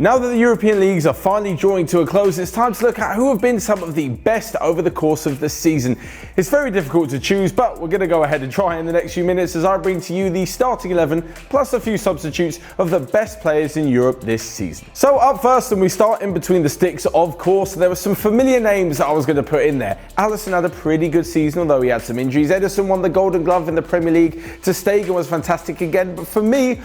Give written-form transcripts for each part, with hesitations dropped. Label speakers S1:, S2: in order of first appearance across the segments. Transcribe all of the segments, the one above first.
S1: Now that the European leagues are finally drawing to a close, it's time to look at who have been some of the best over the course of the season. It's very difficult to choose, but we're going to go ahead and try in the next few minutes as I bring to you the starting 11 plus a few substitutes of the best players in Europe this season. So up first, and we start in between the sticks, of course, there were some familiar names that I was going to put in there. Alisson had a pretty good season, although he had some injuries. Ederson won the Golden Glove in the Premier League. Ter Stegen was fantastic again, but for me,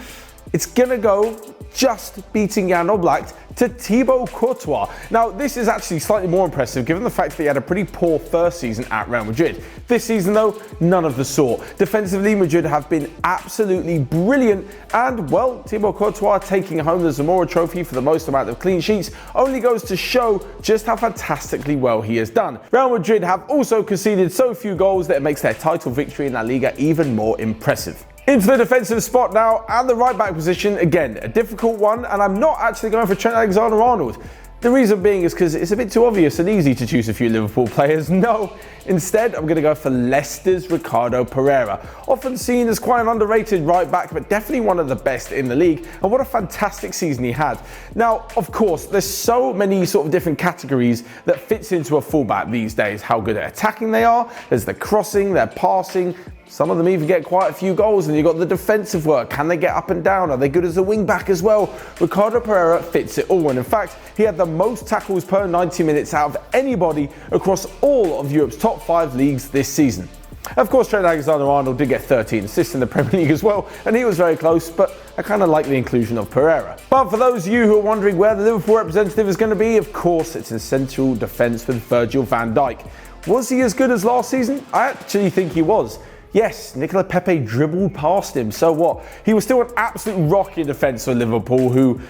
S1: it's going to go just beating Jan Oblak to Thibaut Courtois. Now, this is actually slightly more impressive given the fact that he had a pretty poor first season at Real Madrid. This season, though, none of the sort. Defensively, Madrid have been absolutely brilliant, and, well, Thibaut Courtois taking home the Zamora Trophy for the most amount of clean sheets only goes to show just how fantastically well he has done. Real Madrid have also conceded so few goals that it makes their title victory in La Liga even more impressive. Into the defensive spot now, and the right back position, again, a difficult one, and I'm not actually going for Trent Alexander-Arnold. The reason being is because it's a bit too obvious and easy to choose a few Liverpool players. No, instead I'm going to go for Leicester's Ricardo Pereira. Often seen as quite an underrated right back, but definitely one of the best in the league, and what a fantastic season he had. Now, of course, there's so many sort of different categories that fits into a fullback these days. How good at attacking they are, there's the crossing, their passing. Some of them even get quite a few goals, and you've got the defensive work. Can they get up and down? Are they good as a wing back as well? Ricardo Pereira fits it all, and in fact, he had the most tackles per 90 minutes out of anybody across all of Europe's top 5 leagues this season. Of course, Trent Alexander-Arnold did get 13 assists in the Premier League as well, and he was very close, but I kind of like the inclusion of Pereira. But for those of you who are wondering where the Liverpool representative is going to be, of course, it's in central defence with Virgil van Dijk. Was he as good as last season? I actually think he was. Yes, Nicola Pepe dribbled past him, so what? He was still an absolute rock in defence for Liverpool, who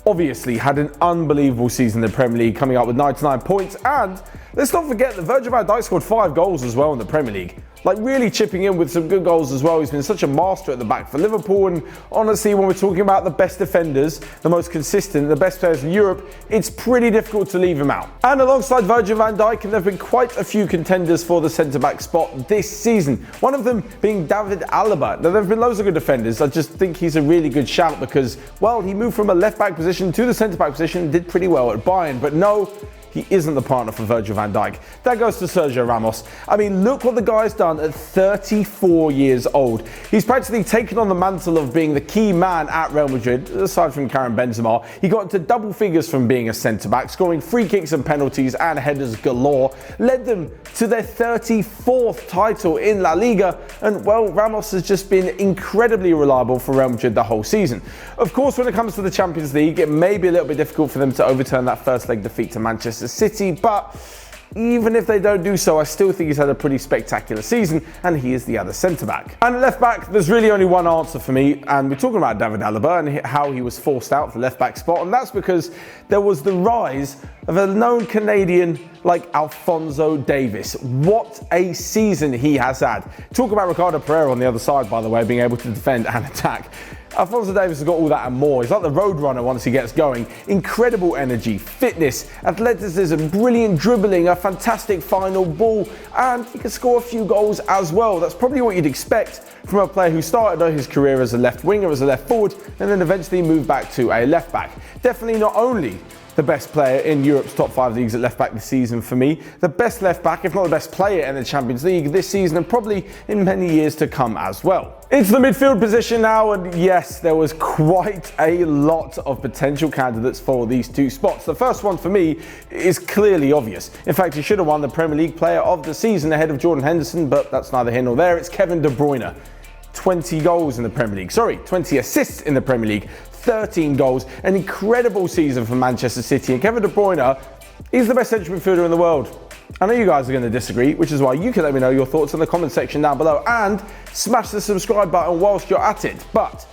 S1: obviously had an unbelievable season in the Premier League, coming up with 99 points, and let's not forget that Virgil van Dijk scored 5 goals as well in the Premier League. Like, really chipping in with some good goals as well. He's been such a master at the back for Liverpool, and honestly, when we're talking about the best defenders, the most consistent, the best players in Europe, it's pretty difficult to leave him out. And alongside Virgil van Dijk, there have been quite a few contenders for the centre-back spot this season. One of them being David Alaba. Now, there have been loads of good defenders. I just think he's a really good shout because, well, he moved from a left-back position to the centre-back position and did pretty well at Bayern, but no, he isn't the partner for Virgil van Dijk. That goes to Sergio Ramos. I mean, look what the guy's done at 34 years old. He's practically taken on the mantle of being the key man at Real Madrid, aside from Karim Benzema. He got into double figures from being a centre-back, scoring free kicks and penalties and headers galore, led them to their 34th title in La Liga, and, well, Ramos has just been incredibly reliable for Real Madrid the whole season. Of course, when it comes to the Champions League, it may be a little bit difficult for them to overturn that first leg defeat to Manchester City, but even if they don't do so, I still think he's had a pretty spectacular season, and he is the other centre-back. And at left-back, there's really only one answer for me, and we're talking about David Alaba and how he was forced out for the left-back spot, and that's because there was the rise of a known Canadian like Alphonso Davies. What a season he has had. Talk about Ricardo Pereira on the other side, by the way, being able to defend and attack. Alphonso Davies has got all that and more. He's like the road runner once he gets going. Incredible energy, fitness, athleticism, brilliant dribbling, a fantastic final ball, and he can score a few goals as well. That's probably what you'd expect from a player who started his career as a left winger, as a left forward, and then eventually moved back to a left back. Definitely not only the best player in Europe's top 5 leagues at left back this season for me, the best left back, if not the best player in the Champions League this season, and probably in many years to come as well. It's the midfield position now, and yes, there was quite a lot of potential candidates for these two spots. The first one for me is clearly obvious. In fact, he should have won the Premier League Player of the Season ahead of Jordan Henderson, but that's neither here nor there. It's Kevin De Bruyne. 20 goals in the Premier League. 20 assists in the Premier League. 13 goals. An incredible season for Manchester City. And Kevin De Bruyne, he's the best central midfielder in the world. I know you guys are going to disagree, which is why you can let me know your thoughts in the comment section down below, and smash the subscribe button whilst you're at it. But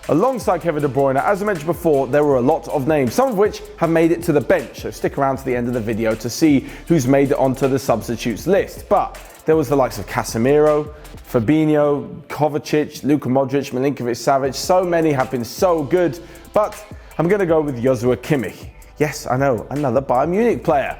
S1: alongside Kevin De Bruyne, as I mentioned before, there were a lot of names, some of which have made it to the bench. So stick around to the end of the video to see who's made it onto the substitutes list. But there was the likes of Casemiro, Fabinho, Kovacic, Luka Modric, Milinkovic-Savic. So many have been so good, but I'm going to go with Joshua Kimmich. Yes, I know, another Bayern Munich player.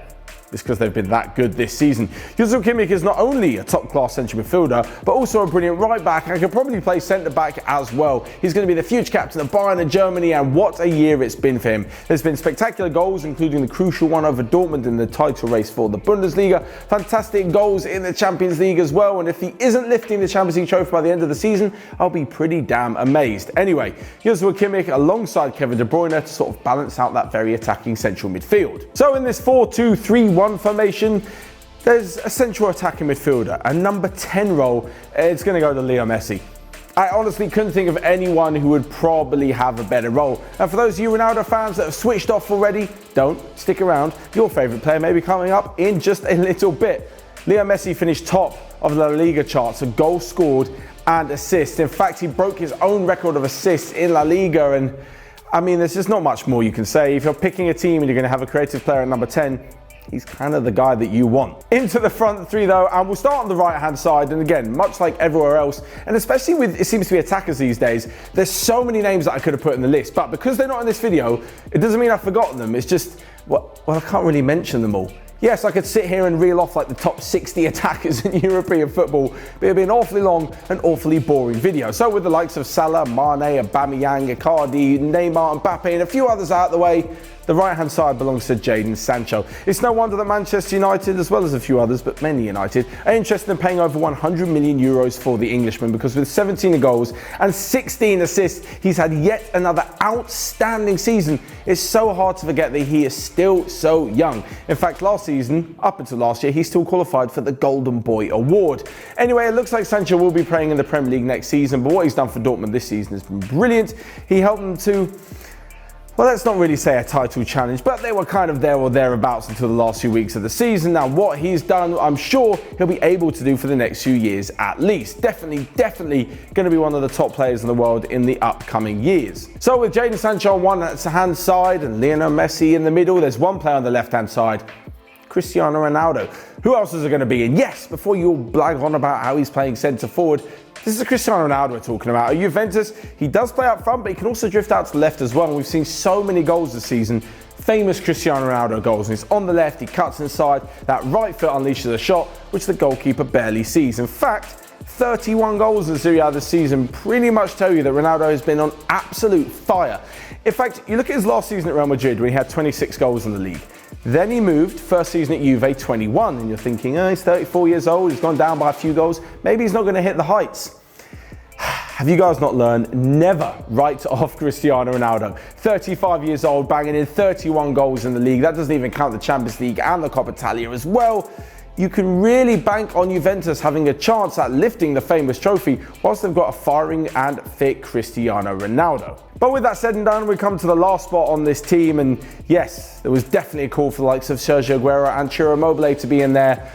S1: It's because they've been that good this season. Joshua Kimmich is not only a top-class central midfielder, but also a brilliant right-back and can probably play centre-back as well. He's going to be the future captain of Bayern and Germany, and what a year it's been for him. There's been spectacular goals, including the crucial one over Dortmund in the title race for the Bundesliga. Fantastic goals in the Champions League as well, and if he isn't lifting the Champions League trophy by the end of the season, I'll be pretty damn amazed. Anyway, Joshua Kimmich alongside Kevin De Bruyne to sort of balance out that very attacking central midfield. So in this 4-2-3-1 formation, there's a central attacking midfielder, a number 10 role. It's going to go to Leo Messi. I honestly couldn't think of anyone who would probably have a better role. And for those of you Ronaldo fans that have switched off already, don't stick around. Your favourite player may be coming up in just a little bit. Leo Messi finished top of the La Liga charts of goals scored and assists. In fact, he broke his own record of assists in La Liga, and I mean, there's just not much more you can say. If you're picking a team and you're going to have a creative player at number 10, he's kind of the guy that you want. Into the front three though, and we'll start on the right hand side, and again, much like everywhere else, and especially with, it seems to be attackers these days, there's so many names that I could have put in the list, but because they're not in this video, it doesn't mean I've forgotten them. It's just, well, I can't really mention them all. Yes, I could sit here and reel off like the top 60 attackers in European football, but it'd be an awfully long and awfully boring video. So with the likes of Salah, Mane, Aubameyang, Icardi, Neymar, Mbappe, and a few others out of the way, the right-hand side belongs to Jadon Sancho. It's no wonder that Manchester United, as well as a few others, but mainly United, are interested in paying over 100 million euros for the Englishman, because with 17 goals and 16 assists, he's had yet another outstanding season. It's so hard to forget that he is still so young. In fact, last season, up until last year, he still qualified for the Golden Boy Award. Anyway, it looks like Sancho will be playing in the Premier League next season, but what he's done for Dortmund this season has been brilliant. He helped them to, well, let's not really say a title challenge, but they were kind of there or thereabouts until the last few weeks of the season. Now, what he's done, I'm sure he'll be able to do for the next few years at least. Definitely going to be one of the top players in the world in the upcoming years. So with Jadon Sancho on one hand side and Lionel Messi in the middle, there's one player on the left-hand side, Cristiano Ronaldo. Who else is it going to be? And yes, before you all blag on about how he's playing centre forward, this is Cristiano Ronaldo we're talking about. At Juventus, he does play up front, but he can also drift out to the left as well. And we've seen so many goals this season, famous Cristiano Ronaldo goals. And he's on the left, he cuts inside, that right foot unleashes a shot, which the goalkeeper barely sees. In fact, 31 goals in Serie A this season pretty much tell you that Ronaldo has been on absolute fire. In fact, you look at his last season at Real Madrid when he had 26 goals in the league. Then he moved, first season at Juve, 21, and you're thinking, oh, he's 34 years old, he's gone down by a few goals, maybe he's not going to hit the heights. Have you guys not learned? Never write off Cristiano Ronaldo. 35 years old, banging in 31 goals in the league. That doesn't even count the Champions League and the Coppa Italia as well. You can really bank on Juventus having a chance at lifting the famous trophy whilst they've got a firing and fit Cristiano Ronaldo. But with that said and done, we come to the last spot on this team, and yes, there was definitely a call for the likes of Sergio Aguero and Ciro Immobile to be in there.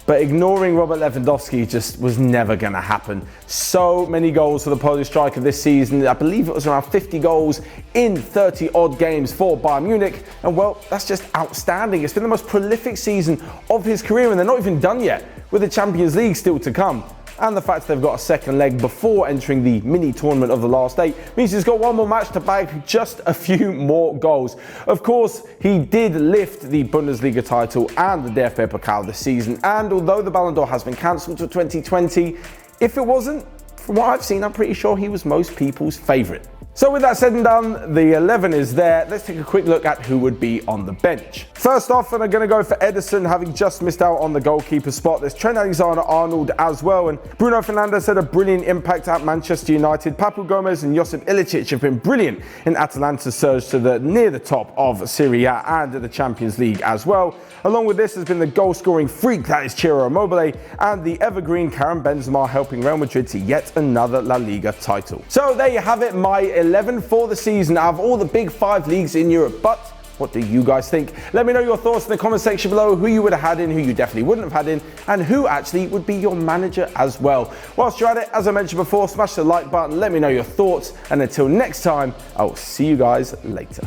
S1: But ignoring Robert Lewandowski just was never going to happen. So many goals for the Polish striker this season. I believe it was around 50 goals in 30 odd games for Bayern Munich. And well, that's just outstanding. It's been the most prolific season of his career, and they're not even done yet, with the Champions League still to come. And the fact they've got a second leg before entering the mini tournament of the last 8 means he's got one more match to bag just a few more goals. Of course, he did lift the Bundesliga title and the DFB Pokal this season, and although the Ballon d'Or has been cancelled to 2020, if it wasn't, from what I've seen, I'm pretty sure he was most people's favourite. So with that said and done, the 11 is there. Let's take a quick look at who would be on the bench. First off, and I'm going to go for Ederson, having just missed out on the goalkeeper spot. There's Trent Alexander-Arnold as well, and Bruno Fernandes had a brilliant impact at Manchester United. Papu Gomez and Josip Ilicic have been brilliant in Atalanta's surge to near the top of Serie A and the Champions League as well. Along with this has been the goal-scoring freak that is Ciro Immobile, and the evergreen Karim Benzema helping Real Madrid to yet another La Liga title. So there you have it, my 11 for the season out of all the big 5 leagues in Europe. But what do you guys think? Let me know your thoughts in the comment section below, who you would have had in, who you definitely wouldn't have had in, and who actually would be your manager as well. Whilst you're at it, as I mentioned before, smash the like button, let me know your thoughts, and until next time, I will see you guys later.